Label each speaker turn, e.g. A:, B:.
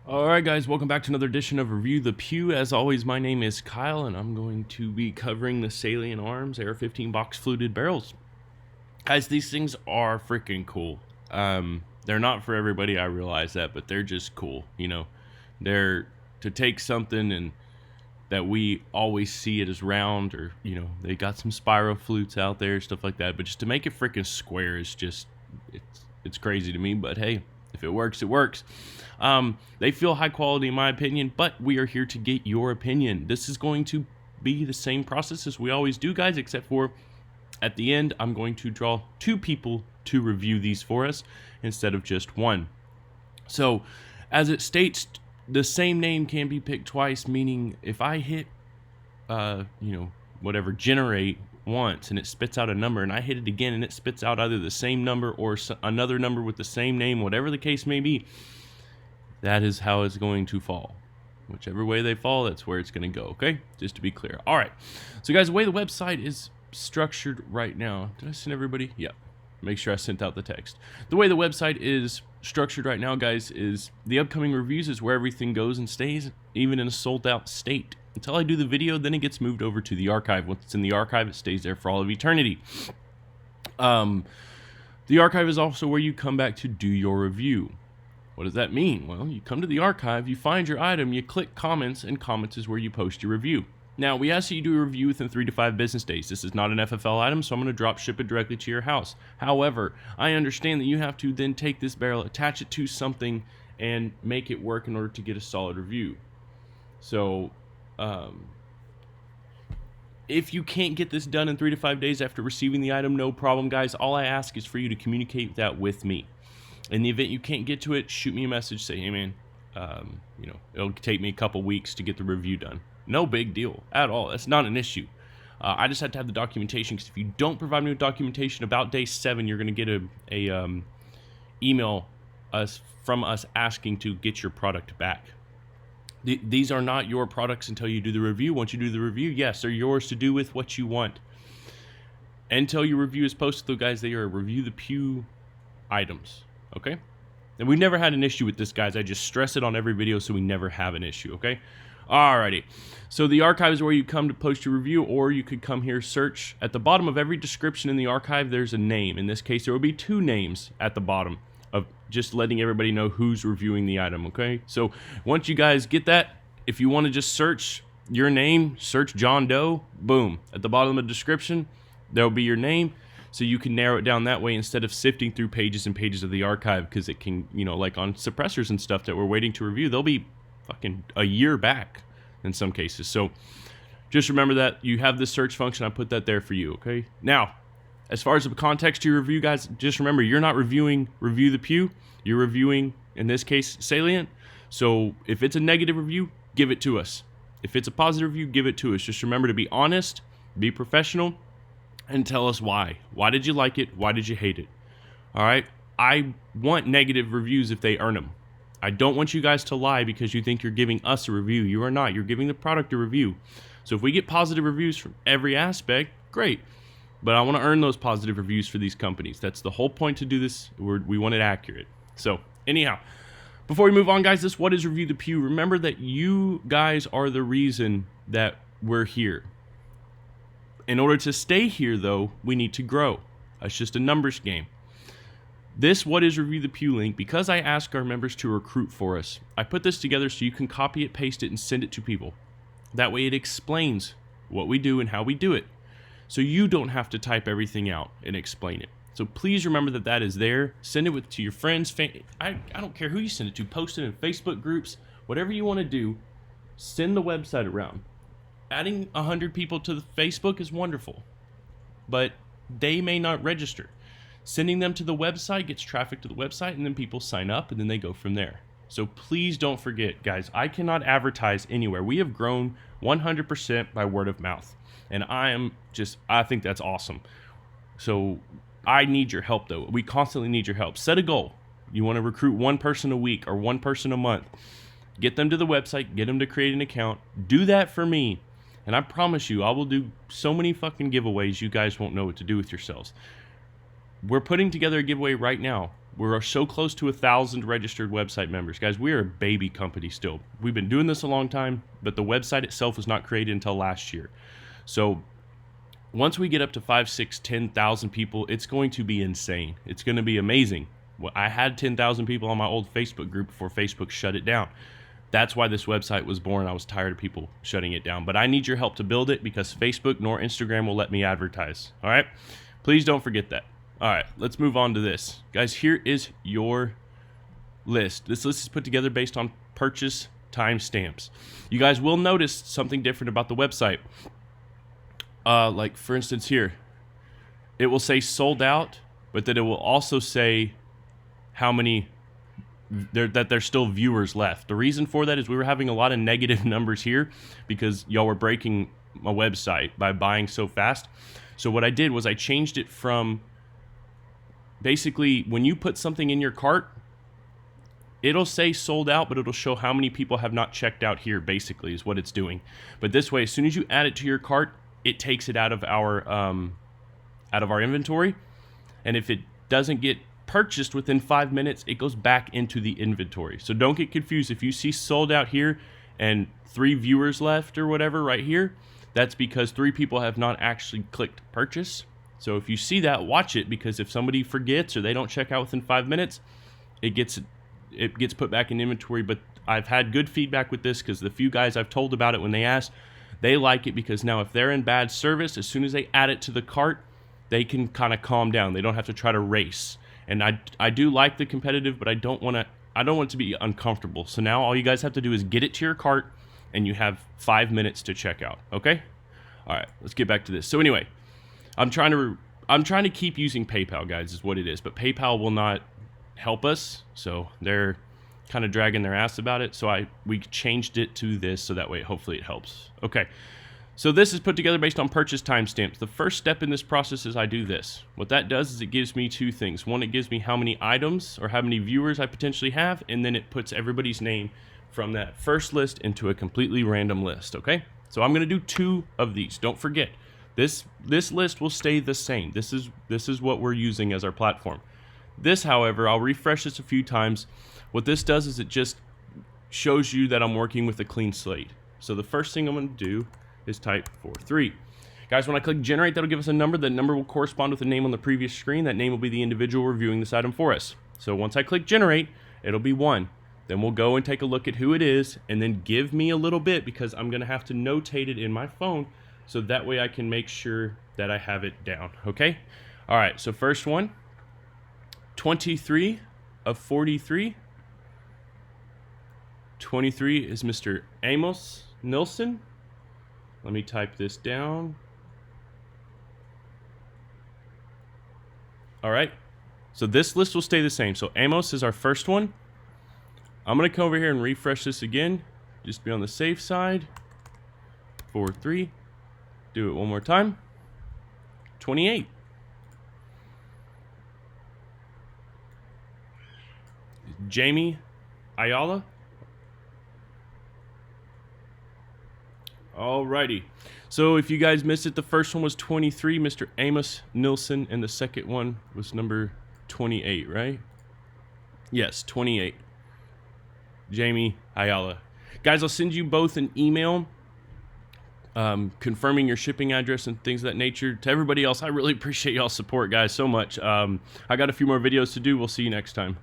A: Alright guys, welcome back to another edition of Review the Pew. As always, my name is Kyle and I'm going to be covering the Salient Arms Air 15 box fluted barrels. Guys, these things are freaking cool. They're not for everybody, I realize that, but they're just cool, you know. They're to take something and that we always see it as round, or, you know, they got some spiral flutes out there, stuff like that, but just to make it freaking square is just, it's crazy to me, but hey, if it works, it works. They feel high quality in my opinion, but we are here to get your opinion. This is going to be the same process as we always do, guys, except for at the end, I'm going to draw two people to review these for us instead of just one. So, as it states, the same name can be picked twice, meaning if I hit, whatever, generate once and it spits out a number, and I hit it again and it spits out either the same number or another number with the same name, whatever the case may be, that is how it's going to fall. Whichever way they fall, that's where it's going to go, okay? Just to be clear. All right. So, guys, the way the website is structured right now, did I send everybody? Yeah. Make sure I sent out the text. The way the website is structured right now, guys, is the upcoming reviews is where everything goes and stays, even in a sold-out state. Until I do the video, then it gets moved over to the archive. Once it's in the archive, it stays there for all of eternity. The archive is also where you come back to do your review. What does that mean? Well, you come to the archive, you find your item, you click comments, and comments is where you post your review. Now, we ask that you do a review within 3 to 5 business days. This is not an FFL item, so I'm going to drop ship it directly to your house. However, I understand that you have to then take this barrel, attach it to something, and make it work in order to get a solid review. So, if you can't get this done in 3 to 5 days after receiving the item, no problem, guys. All I ask is for you to communicate that with me. In the event you can't get to it, shoot me a message, say, hey man, it'll take me a couple weeks to get the review done. No big deal at all. That's not an issue. I just had to have the documentation, because if you don't provide me with documentation about day 7, you're going to get a email from us asking to get your product back. These are not your products until you do the review. Once you do the review, yes, they're yours to do with what you want. Until your review is posted, though, guys, they are Review the Pew items. Okay? And we've never had an issue with this, guys. I just stress it on every video so we never have an issue, okay? Alrighty. So the archive is where you come to post your review, or you could come here, search. At the bottom of every description in the archive, there's a name. In this case, there will be 2 names at the bottom of just letting everybody know who's reviewing the item, okay? So once you guys get that, if you want to just search your name, search John Doe, boom. At the bottom of the description, there'll be your name. So you can narrow it down that way instead of sifting through pages and pages of the archive, because it can, like on suppressors and stuff that we're waiting to review, they'll be fucking a year back in some cases. So just remember that you have this search function. I put that there for you, okay? Now, as far as the context to your review, guys, just remember you're not reviewing Review the Pew. You're reviewing, in this case, Salient. So if it's a negative review, give it to us. If it's a positive review, give it to us. Just remember to be honest, be professional, and tell us why. Why did you like it? Why did you hate it? All right? I want negative reviews if they earn them. I don't want you guys to lie because you think you're giving us a review. You are not. You're giving the product a review. So if we get positive reviews from every aspect, great. But I want to earn those positive reviews for these companies. That's the whole point to do this. We want it accurate. So anyhow, before we move on, guys, this What is Review the Pew? Remember that you guys are the reason that we're here. In order to stay here, though, we need to grow. It's just a numbers game. This What is Review the Pew link, because I ask our members to recruit for us, I put this together so you can copy it, paste it, and send it to people. That way it explains what we do and how we do it. So you don't have to type everything out and explain it. So please remember that that is there. Send it to your friends. I don't care who you send it to. Post it in Facebook groups. Whatever you want to do, send the website around. Adding 100 people to the Facebook is wonderful, but they may not register. Sending them to the website gets traffic to the website, and then people sign up, and then they go from there. So please don't forget, guys, I cannot advertise anywhere. We have grown 100% by word of mouth, and I think that's awesome. So I need your help, though. We constantly need your help. Set a goal. You want to recruit 1 person a week or 1 person a month. Get them to the website, get them to create an account. Do that for me. And I promise you, I will do so many fucking giveaways you guys won't know what to do with yourselves. We're putting together a giveaway right now. We're so close to 1,000 registered website members. Guys, we are a baby company still. We've been doing this a long time, but the website itself was not created until last year. So once we get up to 5, 6, 10,000 people, it's going to be insane. It's going to be amazing. Well, I had 10,000 people on my old Facebook group before Facebook shut it down. That's why this website was born. I was tired of people shutting it down. But I need your help to build it because Facebook nor Instagram will let me advertise. All right? Please don't forget that. All right, let's move on to this. Guys, here is your list. This list is put together based on purchase timestamps. You guys will notice something different about the website. Like, for instance, here. It will say sold out, but then it will also say how many that there's still viewers left. The reason for that is we were having a lot of negative numbers here because y'all were breaking my website by buying so fast. So what I did was I changed it from basically when you put something in your cart, it'll say sold out, but it'll show how many people have not checked out here, basically is what it's doing. But this way, as soon as you add it to your cart, it takes it out of our inventory. And if it doesn't get purchased within 5 minutes, it goes back into the inventory. So don't get confused. If you see sold out here and 3 viewers left or whatever right here, that's because 3 people have not actually clicked purchase. So if you see that, watch it, because if somebody forgets or they don't check out within 5 minutes, it gets put back in inventory. But I've had good feedback with this because the few guys I've told about it when they asked, they like it because now if they're in bad service, as soon as they add it to the cart, they can kind of calm down. They don't have to try to race. And I do like the competitive, but I don't want it to be uncomfortable. So now all you guys have to do is get it to your cart, and you have 5 minutes to check out. Okay? All right, let's get back to this. So anyway, I'm trying to keep using PayPal, guys, is what it is. But PayPal will not help us, so they're kind of dragging their ass about it. So we changed it to this, so that way hopefully it helps. Okay, so this is put together based on purchase timestamps. The first step in this process is I do this. What that does is it gives me 2 things. One, it gives me how many items or how many viewers I potentially have, and then it puts everybody's name from that first list into a completely random list. Okay, so I'm going to do 2 of these. Don't forget. This list will stay the same. This is what we're using as our platform. This, however, I'll refresh this a few times. What this does is it just shows you that I'm working with a clean slate. So the first thing I'm going to do is type 43. Guys, when I click generate, that'll give us a number. That number will correspond with the name on the previous screen. That name will be the individual reviewing this item for us. So once I click generate, it'll be 1. Then we'll go and take a look at who it is, and then give me a little bit because I'm going to have to notate it in my phone. So that way I can make sure that I have it down, okay? All right, so first one, 23 of 43. 23 is Mr. Amos Nilsson. Let me type this down. All right, so this list will stay the same. So Amos is our first one. I'm gonna come over here and refresh this again, just to be on the safe side. 43. Do it one more time. 28. Jamie Ayala. Alrighty. So if you guys missed it, the first one was 23, Mr. Amos Nilsson, and the second one was number 28, right? Yes, 28. Jamie Ayala. Guys, I'll send you both an email confirming your shipping address and things of that nature. To everybody else, I really appreciate y'all's support, guys, so much. I got a few more videos to do. We'll see you next time.